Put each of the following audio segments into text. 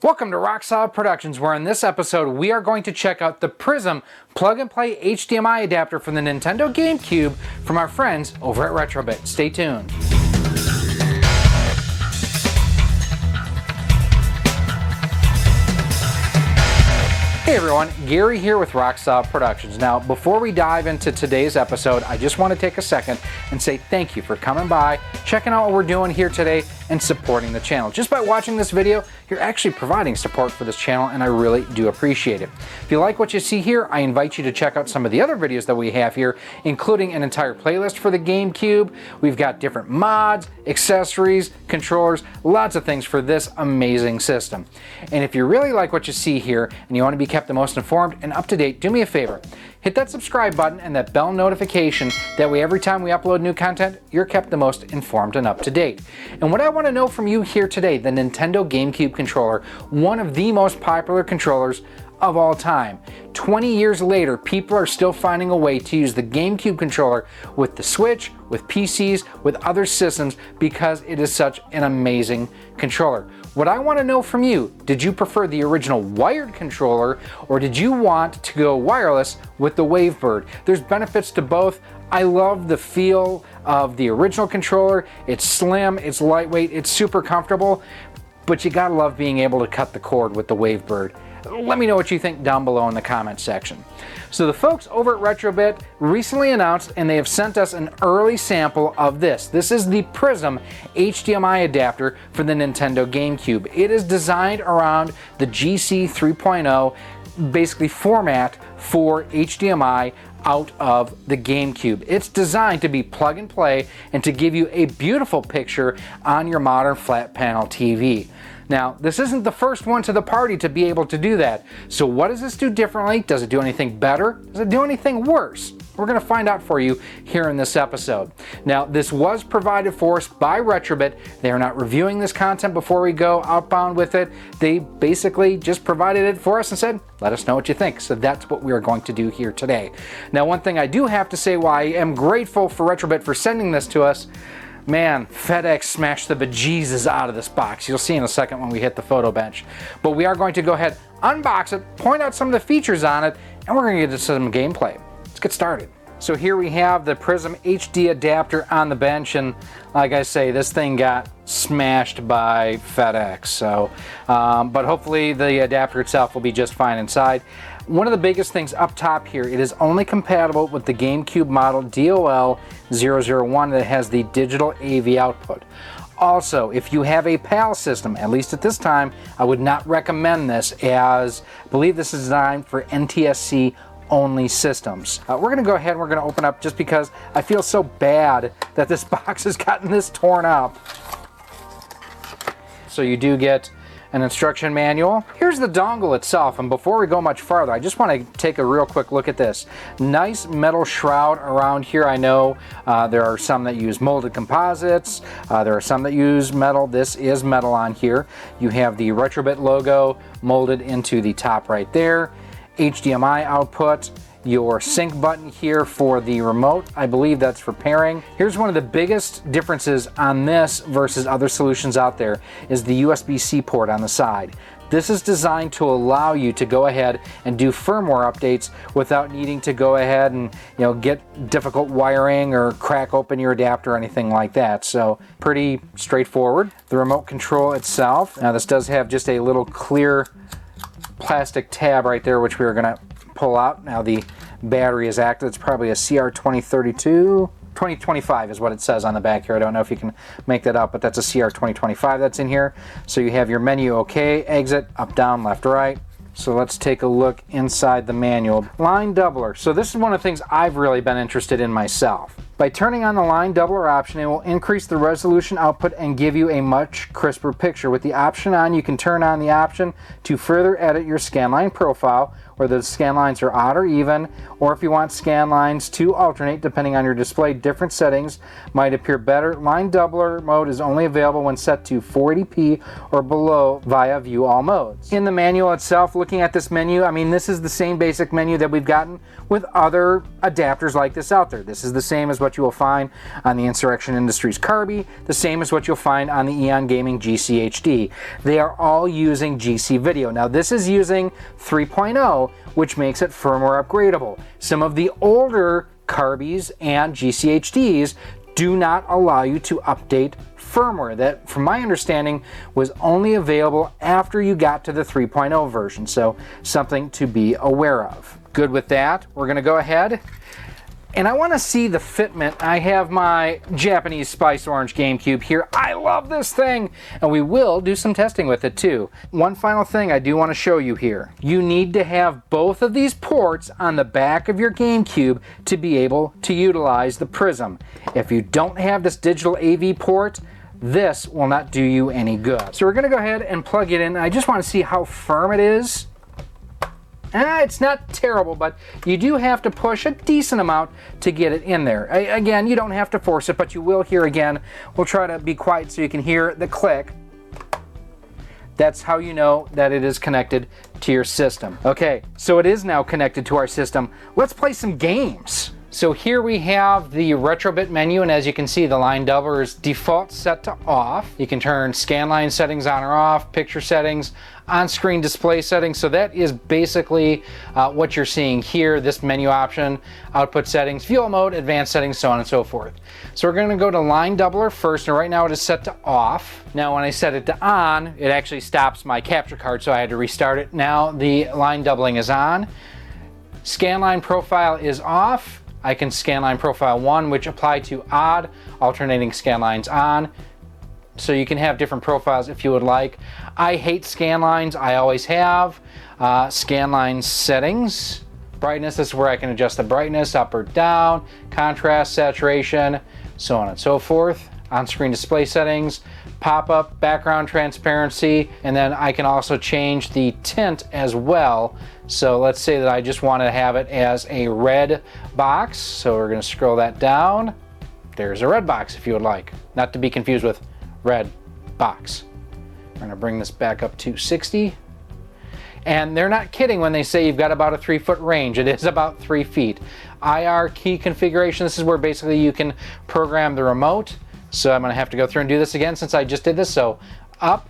Welcome to Rock Solid Productions, where in this episode we are going to check out the Prism Plug Play HDMI adapter from the Nintendo GameCube from our friends over at Retro-Bit. Stay tuned. Hey everyone, Gary here with Rock Solid Productions. Now, before we dive into today's episode, I just want to take a second and say thank you for coming by, checking out what we're doing here today, and supporting the channel. Just by watching this video, you're actually providing support for this channel, and I really do appreciate it. If you like what you see here, I invite you to check out some of the other videos that we have here, including an entire playlist for the GameCube. We've got different mods, accessories, controllers, lots of things for this amazing system. And if you really like what you see here and you want to be kept the most informed and up to date, do me a favor. Hit that subscribe button and that bell notification. That way every time we upload new content, you're kept the most informed and up to date. And what I want to know from you here today, the Nintendo GameCube controller, one of the most popular controllers of all time. 20 years later, people are still finding a way to use the GameCube controller with the Switch, with PCs, with other systems, because it is such an amazing controller. What I want to know from you, did you prefer the original wired controller, or did you want to go wireless with the Wavebird? There's benefits to both. I love the feel of the original controller. It's slim, it's lightweight, it's super comfortable, but you gotta love being able to cut the cord with the Wavebird. Let me know what you think down below in the comments section. So the folks over at Retro-Bit recently announced, and they have sent us an early sample of this. This is the Prism HDMI adapter for the Nintendo GameCube. It is designed around the GC 3.0 basically format for HDMI out of the GameCube. It's designed to be plug and play and to give you a beautiful picture on your modern flat panel TV. Now, this isn't the first one to the party to be able to do that. So what does this do differently? Does it do anything better? Does it do anything worse? We're going to find out for you here in this episode. Now, this was provided for us by Retro-Bit. They are not reviewing this content before we go outbound with it. They basically just provided it for us and said, let us know what you think. So that's what we are going to do here today. Now, one thing I do have to say, why I am grateful for Retro-Bit for sending this to us, man, FedEx smashed the bejesus out of this box. You'll see in a second when we hit the photo bench. But we are going to go ahead, unbox it, point out some of the features on it, and we're going to get into some gameplay. Let's get started. So here we have the Prism HD adapter on the bench, and like I say, this thing got smashed by FedEx. So, but hopefully the adapter itself will be just fine inside. One of the biggest things up top here, it is only compatible with the GameCube model DOL001 that has the digital AV output. Also, if you have a PAL system, at least at this time, I would not recommend this, as I believe this is designed for NTSC only systems. We're going to go ahead and we're going to open up, just because I feel so bad that this box has gotten this torn up. So you do get an instruction manual. Here's the dongle itself, and before we go much farther, I just want to take a real quick look at this. Nice metal shroud around here. I know there are some that use molded composites, there are some that use metal. This is metal on here. You have the Retro-Bit logo molded into the top right there. HDMI output, your sync button here for the remote. I believe that's for pairing. Here's one of the biggest differences on this versus other solutions out there, is the USB-C port on the side. This is designed to allow you to go ahead and do firmware updates without needing to go ahead and get difficult wiring or crack open your adapter or anything like that. So pretty straightforward. The remote control itself, now this does have just a little clear plastic tab right there, which we are going to pull out. Now the battery is active. It's probably a CR2032. 2025 is what it says on the back here. I don't know if you can make that out, but that's a CR2025 that's in here. So you have your menu, okay, exit, up, down, left, right. So let's take a look inside the manual. Line doubler. So this is one of the things I've really been interested in myself. By turning on the line doubler option, it will increase the resolution output and give you a much crisper picture. With the option on, you can turn on the option to further edit your scanline profile, whether the scan lines are odd or even, or if you want scan lines to alternate depending on your display. Different settings might appear better. Line doubler mode is only available when set to 480p or below via view all modes. In the manual itself, looking at this menu, I mean, this is the same basic menu that we've gotten with other adapters like this out there. This is the same as what what you will find on the Insurrection Industries Kirby, the same as what you'll find on the Eon Gaming GC HD. They are all using GC Video. Now this is using 3.0, which makes it firmware upgradable. Some of the older Kirbys and GC HDs do not allow you to update firmware. That, from my understanding, was only available after you got to the 3.0 version, so something to be aware of. Good with that, we're going to go ahead and I want to see the fitment. I have my Japanese Spice Orange GameCube here. I love this thing, and we will do some testing with it too. One final thing I do want to show you here. You need to have both of these ports on the back of your GameCube to be able to utilize the Prism. If you don't have this digital AV port, this will not do you any good. So we're going to go ahead and plug it in. I just want to see how firm it is. It's not terrible, but you do have to push a decent amount to get it in there. Again, you don't have to force it, but you will hear again. We'll try to be quiet so you can hear the click. That's how you know that it is connected to your system. Okay, so it is now connected to our system. Let's play some games. So here we have the Retro-Bit menu, and as you can see, the line doubler is default set to off. You can turn scan line settings on or off, picture settings, on-screen display settings. So that is basically what you're seeing here, this menu option, output settings, fuel mode, advanced settings, so on and so forth. So we're gonna go to line doubler first, and right now it is set to off. Now when I set it to on, it actually stops my capture card, so I had to restart it. Now the line doubling is on. Scan line profile is off. I can scan line profile 1, which apply to odd, alternating scan lines on. So you can have different profiles if you would like. I hate scan lines, I always have. Scan line settings, brightness, this is where I can adjust the brightness up or down, contrast, saturation, so on and so forth. On-screen display settings, pop-up, background transparency, and then I can also change the tint as well. So let's say that I just want to have it as a red box. So we're going to scroll that down. There's a red box if you would like. Not to be confused with red box. We're going to bring this back up to 60. And they're not kidding when they say you've got about a 3-foot range. It is about 3 feet. IR key configuration, this is where basically you can program the remote. So I'm going to have to go through and do this again since I just did this. So up,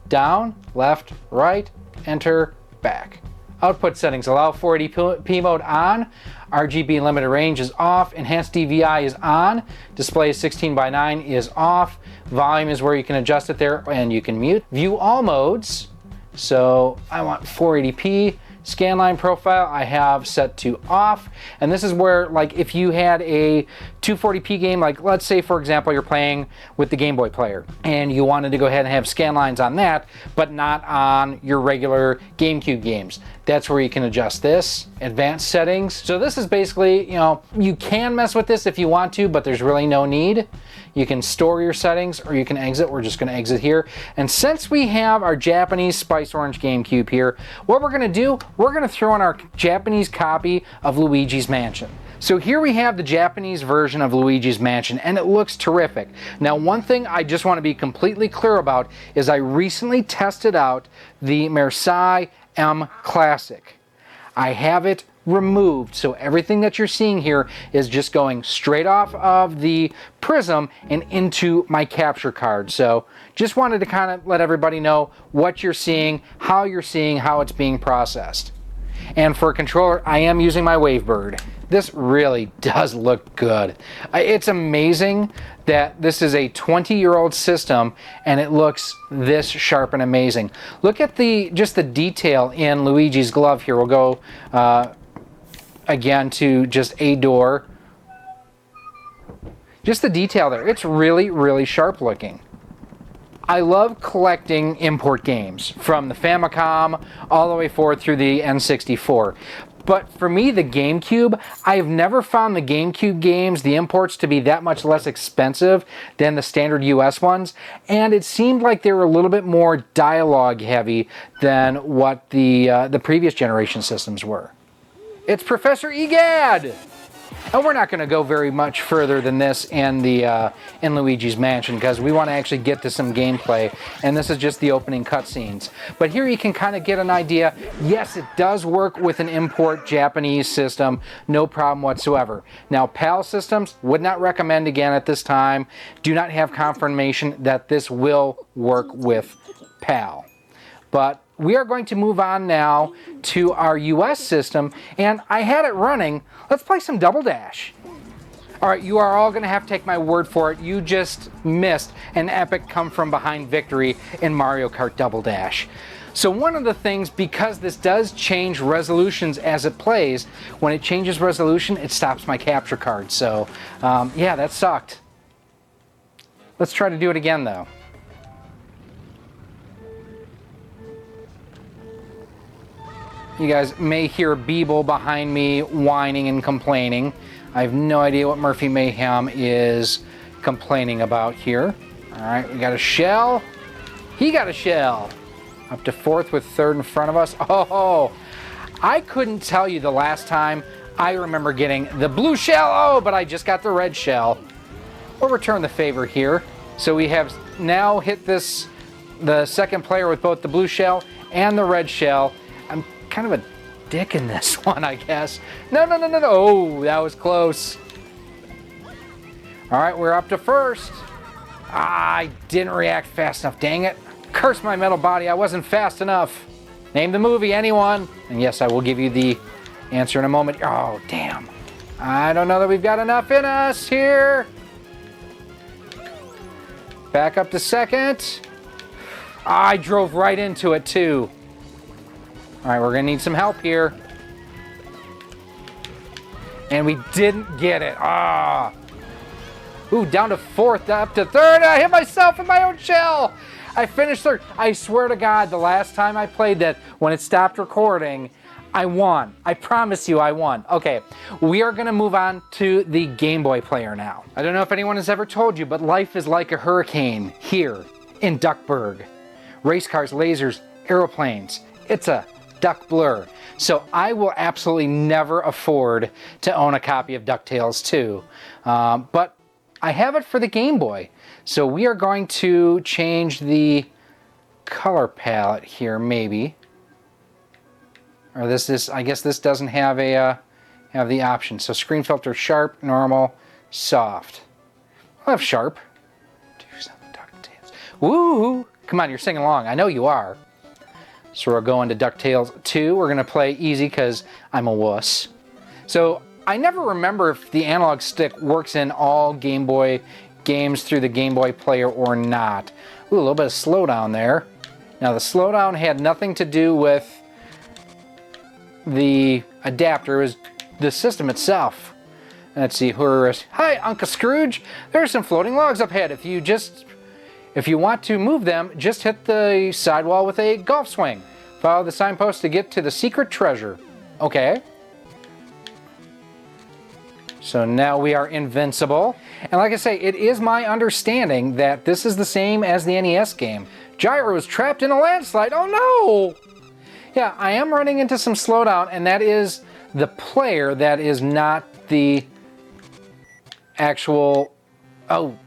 down, left, right, enter, back. Output settings, allow 480p mode on, RGB limited range is off, enhanced DVI is on, display 16:9 is off, volume is where you can adjust it there and you can mute. View all modes, so I want 480p. Scanline profile I have set to off, and this is where, like, if you had a 240p game, like let's say for example you're playing with the Game Boy player and you wanted to go ahead and have scan lines on that but not on your regular GameCube games, that's where you can adjust this. Advanced settings, so this is basically, you know, you can mess with this if you want to, but there's really no need. You can store your settings or you can exit. We're just going to exit here. And since we have our Japanese Spice Orange GameCube here, what we're going to do, we're going to throw in our Japanese copy of Luigi's Mansion. So here we have the Japanese version of Luigi's Mansion, and it looks terrific. Now, one thing I just want to be completely clear about is I recently tested out the Mersai M Classic. I have it removed, so everything that you're seeing here is just going straight off of the Prism and into my capture card. So just wanted to kind of let everybody know what you're seeing, how it's being processed. And for a controller, I am using my Wavebird. This really does look good. It's amazing that this is a 20-year-old system and it looks this sharp and amazing. Look at just the detail in Luigi's glove here. We'll go again to just a door. Just the detail there. It's really, really sharp looking. I love collecting import games from the Famicom all the way forward through the N64. But for me, the GameCube, I've never found the GameCube games, the imports, to be that much less expensive than the standard US ones. And it seemed like they were a little bit more dialogue heavy than what the previous generation systems were. It's Professor Egad! And we're not going to go very much further than this in Luigi's Mansion because we want to actually get to some gameplay, and this is just the opening cutscenes. But here you can kind of get an idea. Yes, it does work with an import Japanese system, no problem whatsoever. Now, PAL systems, would not recommend again at this time. Do not have confirmation that this will work with PAL. But we are going to move on now to our US system, and I had it running. Let's play some Double Dash. All right, you are all going to have to take my word for it. You just missed an epic come-from-behind victory in Mario Kart Double Dash. So one of the things, because this does change resolutions as it plays, when it changes resolution, it stops my capture card. So, yeah, that sucked. Let's try to do it again, though. You guys may hear Beeble behind me whining and complaining. I have no idea what Murphy Mayhem is complaining about here. All right, we got a shell. He got a shell. Up to fourth with third in front of us. Oh, I couldn't tell you the last time I remember getting the blue shell. Oh, but I just got the red shell. We'll return the favor here. So we have now hit the second player with both the blue shell and the red shell. I'm kind of a dick in this one, I guess. No. Oh, that was close. All right, we're up to first. I didn't react fast enough, dang it. Curse my metal body, I wasn't fast enough. Name the movie, anyone? And yes, I will give you the answer in a moment. Oh, damn. I don't know that we've got enough in us here. Back up to second. I drove right into it, too. All right, we're going to need some help here. And we didn't get it. Ah. Ooh, down to fourth, up to third. I hit myself in my own shell. I finished third. I swear to God, the last time I played that, when it stopped recording, I won. I promise you I won. Okay, we are going to move on to the Game Boy player now. I don't know if anyone has ever told you, but life is like a hurricane here in Duckburg. Race cars, lasers, aeroplanes. It's a duck blur. So I will absolutely never afford to own a copy of Ducktales 2. But I have it for the Game Boy. So we are going to change the color palette here, maybe. Or this I guess this doesn't have have the option. So screen filter sharp, normal, soft. I'll have sharp. Do some Ducktales. Woo! Come on, you're singing along. I know you are. So we're going to DuckTales 2. We're going to play easy because I'm a wuss. So I never remember if the analog stick works in all Game Boy games through the Game Boy player or not. Ooh, a little bit of slowdown there. Now the slowdown had nothing to do with the adapter. It was the system itself. Let's see, hi, Uncle Scrooge. There are some floating logs up ahead. If you want to move them, just hit the sidewall with a golf swing. Follow the signpost to get to the secret treasure. Okay. So now we are invincible. And like I say, it is my understanding that this is the same as the NES game. Gyro is trapped in a landslide. Oh no! Yeah, I am running into some slowdown, and that is the player. That is not the actual... Oh,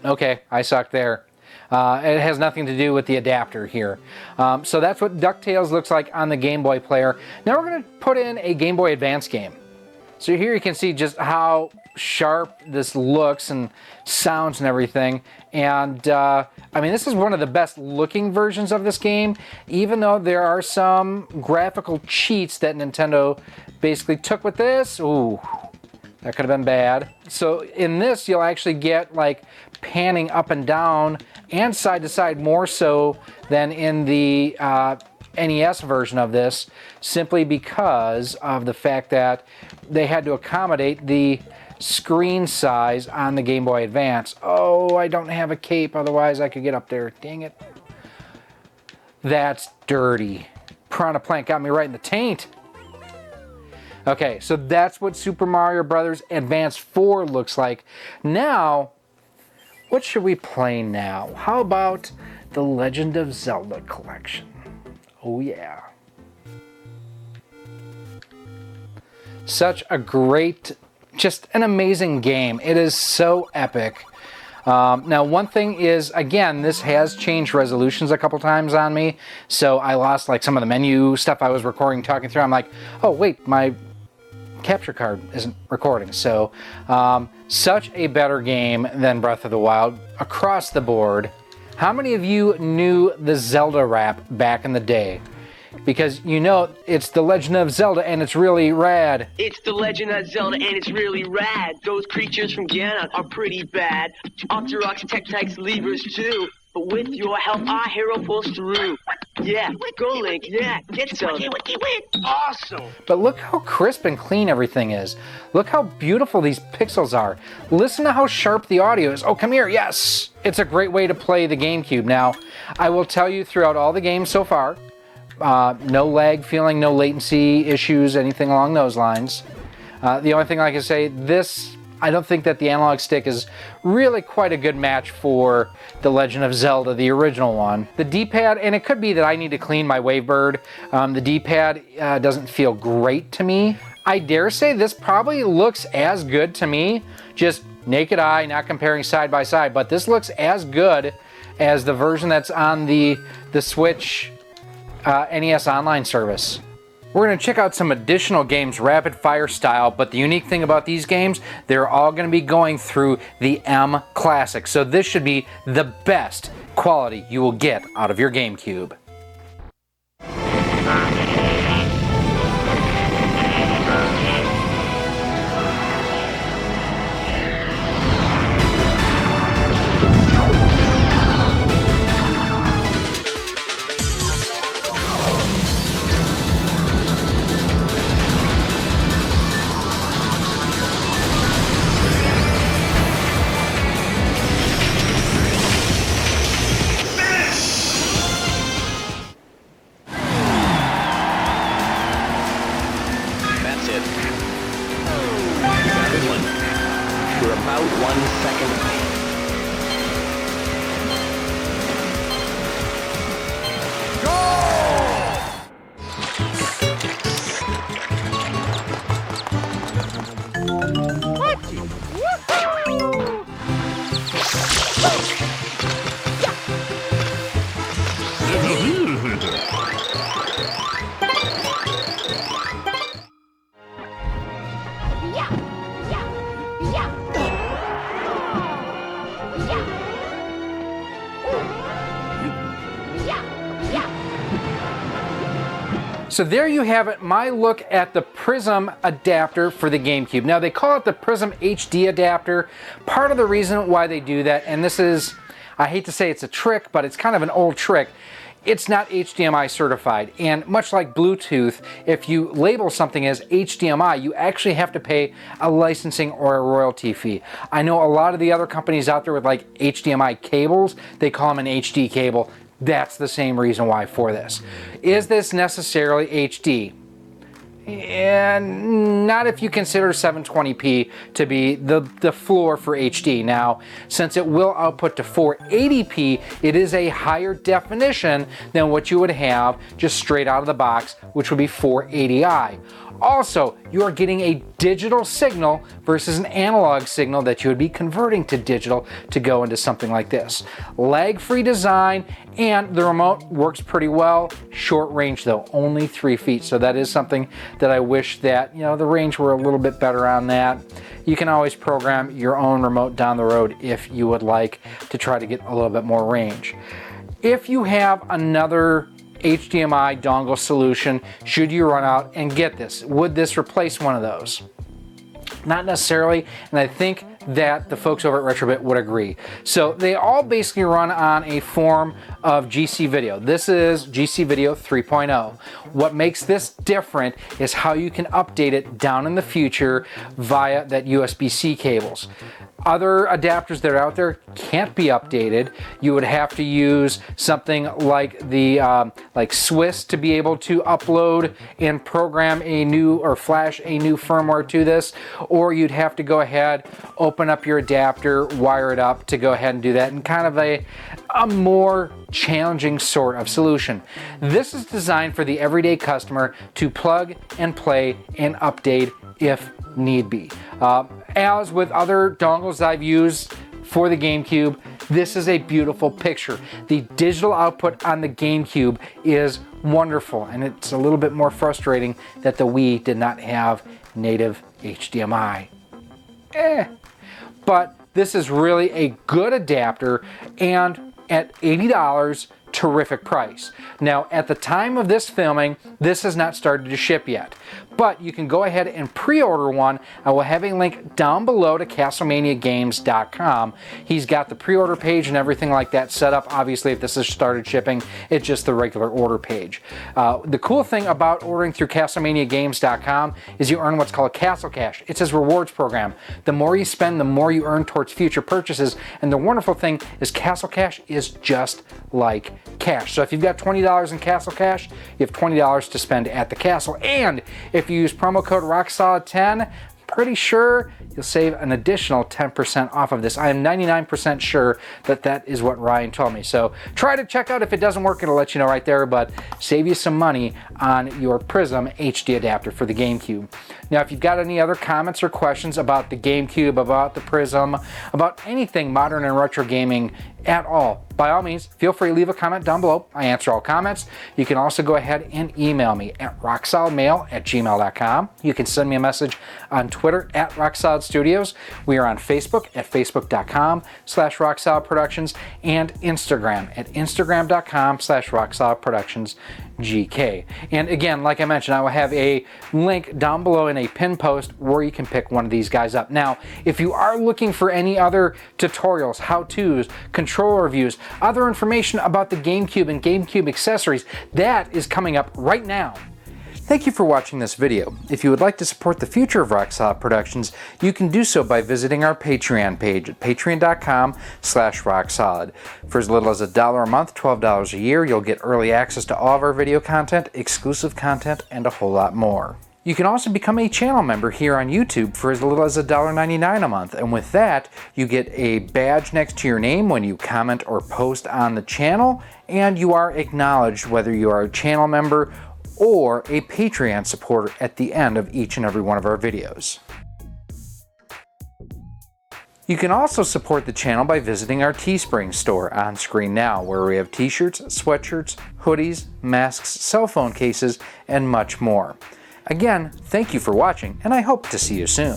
okay, I sucked there. It has nothing to do with the adapter here. So that's what DuckTales looks like on the Game Boy player. Now we're going to put in a Game Boy Advance game. So here you can see just how sharp this looks and sounds and everything. And I mean, this is one of the best looking versions of this game, even though there are some graphical cheats that Nintendo basically took with this. Ooh, that could have been bad. So in this, you'll actually get like panning up and down and side to side more so than in the NES version of this, simply because of the fact that they had to accommodate the screen size on the Game Boy Advance. Oh, I don't have a cape, otherwise I could get up there. Dang it. That's dirty. Piranha Plant got me right in the taint. Okay, so that's what Super Mario Bros. Advance 4 looks like. Now, what should we play now? How about the Legend of Zelda collection? Oh yeah. Such a great just an amazing game. It is so epic. Now, one thing is, again, this has changed resolutions a couple times on me, so I lost like some of the menu stuff I was recording, talking through. I'm like, oh wait, my capture card isn't recording. So, such a better game than Breath of the Wild across the board. How many of you knew the Zelda rap back in the day? Because you know it's The Legend of Zelda and it's really rad. It's The Legend of Zelda and it's really rad. Those creatures from Ganon are pretty bad. Octoroks, Tektites, Levers too. But with your help, our hero pulls through. Yeah, go Link, yeah, get Zelda. Awesome! But look how crisp and clean everything is. Look how beautiful these pixels are. Listen to how sharp the audio is. Oh, come here, yes! It's a great way to play the GameCube. Now, I will tell you throughout all the games so far, no lag feeling, no latency issues, anything along those lines. The only thing I can say, I don't think that the analog stick is really quite a good match for The Legend of Zelda, the original one. The D-pad, and it could be that I need to clean my Wavebird, the D-pad doesn't feel great to me. I dare say this probably looks as good to me, just naked eye, not comparing side by side, but this looks as good as the version that's on the Switch NES Online service. We're going to check out some additional games rapid fire style, but the unique thing about these games, they're all going to be going through the M Classic. So this should be the best quality you will get out of your GameCube. We're about 1 second away. So there you have it, my look at the Prism adapter for the GameCube. Now they call it the Prism HD adapter. Part of the reason why they do that, and this is, I hate to say it's a trick, but it's kind of an old trick. It's not HDMI certified, and much like Bluetooth, if you label something as HDMI, you actually have to pay a licensing or a royalty fee. I know a lot of the other companies out there with like HDMI cables, they call them an HD cable. That's the same reason why for this. Is this necessarily HD? And not if you consider 720p to be the floor for HD. Now, since it will output to 480p, it is a higher definition than what you would have just straight out of the box, which would be 480i. Also, you are getting a digital signal versus an analog signal that you would be converting to digital to go into something like this. Lag-free design, and the remote works pretty well. Short range though, only 3 feet. So that is something that I wish that, you know, the range were a little bit better on that. You can always program your own remote down the road if you would like to try to get a little bit more range. If you have another HDMI dongle solution, should you run out and get this? Would this replace one of those? Not necessarily, and I think that the folks over at Retro-Bit would agree. So they all basically run on a form of GC Video. This is GC Video 3.0. What makes this different is how you can update it down in the future via that USB-C cables. Other adapters that are out there can't be updated. You would have to use something like the like Swiss to be able to upload and program a new or flash a new firmware to this, or you'd have to go ahead, open up your adapter, wire it up to go ahead and do that, and kind of a more challenging sort of solution. This is designed for the everyday customer to plug and play and update if need be. As with other dongles I've used for the GameCube, this is a beautiful picture. The digital output on the GameCube is wonderful, and it's a little bit more frustrating that the Wii did not have native HDMI. But this is really a good adapter, and at $80, terrific price. Now, at the time of this filming, this has not started to ship yet, but you can go ahead and pre-order one. I will have a link down below to CastlemaniaGames.com. He's got the pre-order page and everything like that set up. Obviously, if this has started shipping, it's just the regular order page. The cool thing about ordering through CastlemaniaGames.com is you earn what's called Castle Cash. It's his rewards program. The more you spend, the more you earn towards future purchases, and the wonderful thing is Castle Cash is just like cash. So if you've got $20 in Castle Cash, you have $20 to spend at the castle. And if you use promo code ROCKSOLID10, pretty sure you'll save an additional 10% off of this. I am 99% sure that that is what Ryan told me. So try to check out. If it doesn't work, it'll let you know right there, but save you some money on your Prism HD adapter for the GameCube. Now, if you've got any other comments or questions about the GameCube, about the Prism, about anything modern and retro gaming at all, by all means, feel free to leave a comment down below. I answer all comments. You can also go ahead and email me at rocksolidmail@gmail.com. You can send me a message on Twitter at RockSolidStudios. We are on Facebook at facebook.com/RockSolidProductions and Instagram at instagram.com/RockSolidProductionsGK. And again, like I mentioned, I will have a link down below in a pinned post where you can pick one of these guys up. Now, if you are looking for any other tutorials, how-tos, controller reviews, other information about the GameCube and GameCube accessories, that is coming up right now. Thank you for watching this video. If you would like to support the future of Rock Solid Productions, you can do so by visiting our Patreon page at patreon.com/rocksolid. For as little as $1 a month, $12 a year, you'll get early access to all of our video content, exclusive content, and a whole lot more. You can also become a channel member here on YouTube for as little as $1.99 a month, and with that, you get a badge next to your name when you comment or post on the channel, and you are acknowledged whether you are a channel member or a Patreon supporter at the end of each and every one of our videos. You can also support the channel by visiting our Teespring store on screen now, where we have t-shirts, sweatshirts, hoodies, masks, cell phone cases, and much more. Again, thank you for watching, and I hope to see you soon.